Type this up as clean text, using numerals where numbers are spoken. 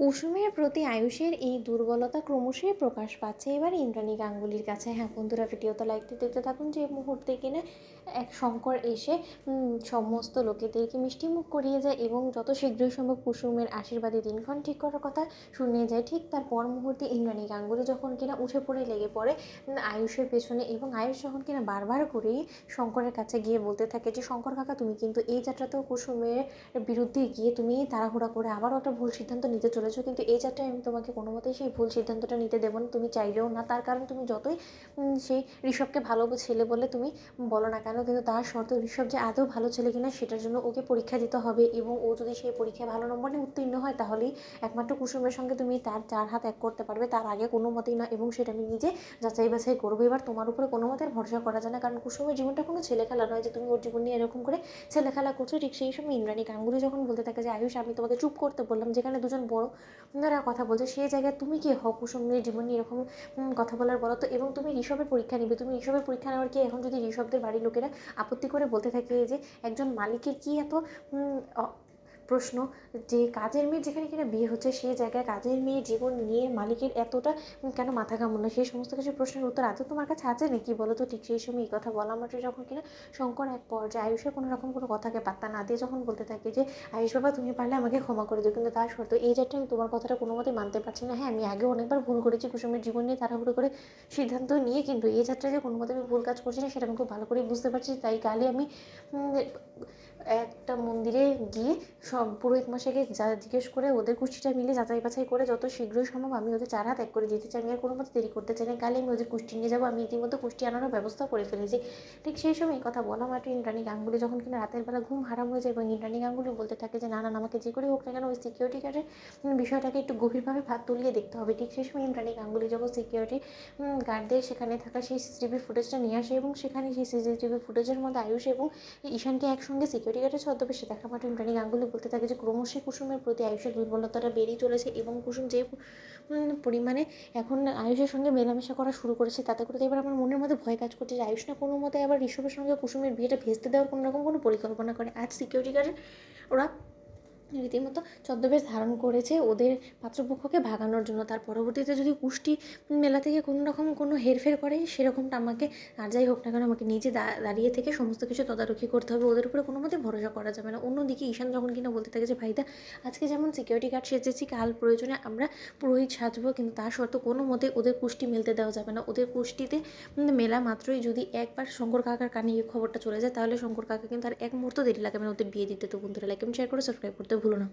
কুসুমের প্রতি আয়ুষের এই দুর্বলতা ক্রমশই প্রকাশ পাচ্ছে এবার ইন্দ্রাণী গাঙ্গুলির কাছে। হ্যাঁ বন্ধুরা, ভিডিওতে লাইকটি দেখতে থাকুন। যে মুহূর্তে কিনা এক শঙ্কর এসে সমস্ত লোকেদেরকে মিষ্টিমুখ করিয়ে যায় এবং যত শীঘ্রই সম্ভব কুসুমের আশীর্বাদী দিনক্ষণ ঠিক করার কথা শুনিয়ে যায়, ঠিক তার পর মুহূর্তে ইন্দ্রাণী গাঙ্গুলি যখন কিনা উঠে পড়ে লেগে পড়ে আয়ুষের পেছনে, এবং আয়ুষ যখন কিনা বারবার করেই শঙ্করের কাছে গিয়ে বলতে থাকে যে শঙ্কর কাকা, তুমি কিন্তু এই যাত্রাতেও কুসুমের বিরুদ্ধে গিয়ে তুমি তাড়াহুড়া করে আবারও একটা ভুল সিদ্ধান্ত নিতে চলেছো, কিন্তু এই যাত্রায় আমি তোমাকে কোনো মতেই সেই ভুল সিদ্ধান্তটা নিতে দেবো না, তুমি চাইলেও না। তার কারণ তুমি যতই সেই ঋষভকে ভালো ছেলে বলে তুমি বলো না কেন, কিন্তু তার শর্ত ঋষভ যে আদৌ ভালো ছেলে কিনা সেটার জন্য ওকে পরীক্ষা দিতে হবে, এবং ও যদি সেই পরীক্ষায় ভালো নম্বরে উত্তীর্ণ হয় তাহলেই একমাত্র কুসুমের সঙ্গে তুমি তার চার হাত এক করতে পারবে, তার আগে কোনো মতেই না, এবং সেটা আমি নিজে যাচাই বাছাই করবো। এবার তোমার উপরে কোনো মতে ভরসা করা যায় না, কারণ কুসুমের জীবনটা কোনো ছেলে খেলা নয় যে তুমি ওর জীবন নিয়ে এরকম করে ছেলে খেলা করছো। ঠিক সেই সময় ইন্দ্রাণী গাঙ্গুলি যখন বলতে থাকে যে আয়ুষ, আমি তোমাকে চুপ করতে বললাম, যেখানে দুজন বড় যারা কথা বলছে সেই জায়গায় তুমি কি হও কুসুমের জীবন নিয়ে এরকম কথা বলার, বলো তো? এবং তুমি ঋষভের পরীক্ষা নিবে, তুমি ঋষভের পরীক্ষা নেওয়ার কি এখন যদি ঋষভদের বাড়ির লোকেরা আপত্তি করে বলতে থাকে যে একজন মালিকের কি এত প্রশ্ন, যে কাজের মেয়ে যেখানে কিনা বিয়ে হচ্ছে সেই জায়গায় কাজের মেয়ে জীবন নিয়ে মালিকের এতটা কেন মাথা ঘামানো, সেই সমস্ত কিছু প্রশ্নের উত্তর আজও তোমার কাছে আছে নাকি বলো তো? ঠিক সেই সময় এই কথা বলা মাত্র যখন কিনা শঙ্কর এক পর্যায়ে আয়ুষের কোনো রকম কোনো কথাকে পাত্তা না দিয়ে যখন বলতে থাকে যে আয়ুষ বাবা, তুমি পারলে আমাকে ক্ষমা করে দিও, কিন্তু তার শর্ত এই যাত্রা আমি তোমার কথাটা কোনো মতে মানতে পারছি না। হ্যাঁ, আমি আগেও অনেকবার ভুল করেছি কুসুমের জীবন নিয়ে তাড়াহুড়ো করে সিদ্ধান্ত নিয়ে, কিন্তু এই যাত্রায় যে কোনো মতে আমি ভুল কাজ করছি না সেটা আমি খুব ভালো করেই বুঝতে পারছি। তাই কালই আমি একটা মন্দিরে গিয়ে সব পুরোহিত মশাইকে জিজ্ঞেস করে ওদের কুষ্টিটা মিলে যাচাই বাছাই করে যত শীঘ্রই সম্ভব আমি ওদের চার হাত এক করে দিতে চাই। আমি আর কোনো মতে দেরি করতে চাই না, কালে আমি ওদের কুষ্টি নিয়ে যাবো। আমি ইতিমধ্যে কুষ্টি আনারও ব্যবস্থা করে ফেলেছি। ঠিক সেই সময় এই কথা বলা মাত্র ইন্দ্রাণী গাঙ্গুলি যখন কিনা রাতের বেলা ঘুম হারাম হয়ে যায় এবং ইন্দ্রাণী গাঙ্গুলি বলতে থাকে যে না না, আমাকে যে করে হোক না কেন ওই সিকিউরিটি গার্ডের বিষয়টাকে একটু গভীরভাবে ভাত তুলিয়ে দেখতে হবে। ঠিক সেই সময় ইন্দ্রাণী গাঙ্গুলি যখন সিকিউরিটি গার্ডদের সেখানে থাকা সেই সিসিটিভি ফুটেজটা নিয়ে আসে, এবং সেখানে সেই সিসিটিভি ফুটেজের মধ্যে আয়ুষ এবং ঈশানকে একসঙ্গে সিকিউরিটি গার্ডের ছদ্মবেশে দেখা মাত্র ইন্দ্রাণী গাঙ্গুলি বলতে থাকে যে ক্রমশই কুসুমের প্রতি আয়ুষের দুর্বলতাটা বেড়েই চলেছে, এবং কুসুম যে পরিমাণে এখন আয়ুষের সঙ্গে মেলামেশা করা শুরু করেছে তাতে করে এবার আমার মনের মধ্যে ভয় কাজ করছে যে আয়ুষ না কোনো মতে আবার ঋষভের সঙ্গে কুসুমের বিয়েটা ভেস্তে দেওয়ার কোনো রকম কোনো পরিকল্পনা করে। আজ সিকিউরিটি গার্ডের ওরা রীতিমতো ছদ্মবেশ ধারণ করেছে ওদের পাত্রপক্ষকে ভাগানোর জন্য। তার পরবর্তীতে যদি কুষ্টি মেলা থেকে কোনো রকম কোনো হেরফের করে সেরকমটা আমাকে আর যাই হোক না কেন আমাকে নিজে দাঁড়িয়ে থেকে সমস্ত কিছু তদারকি করতে হবে, ওদের উপরে কোনো মতে ভরসা করা যাবে না। অন্যদিকে ঈশান যখন কিনা বলতে থাকে যে ভাইদা, আজকে যেমন সিকিউরিটি গার্ড সেজেছি, কাল প্রয়োজনে আমরা পুরোহিত সাজবো, কিন্তু তার শর্ত কোনো মতে ওদের কুষ্টি মেলতে দেওয়া যাবে না। ওদের কুষ্টিতে মেলা মাত্রই যদি একবার শঙ্কর কাকার কানে এই খবরটা চলে যায় তাহলে শঙ্কর কাকা কিন্তু আর এক মুহূর্ত দেরি লাগবে না ওদের বিয়ে দিতে। তো বন্ধুরা লাইক এবং শেয়ার করে সাবস্ক্রাইব করতে ভুলো না।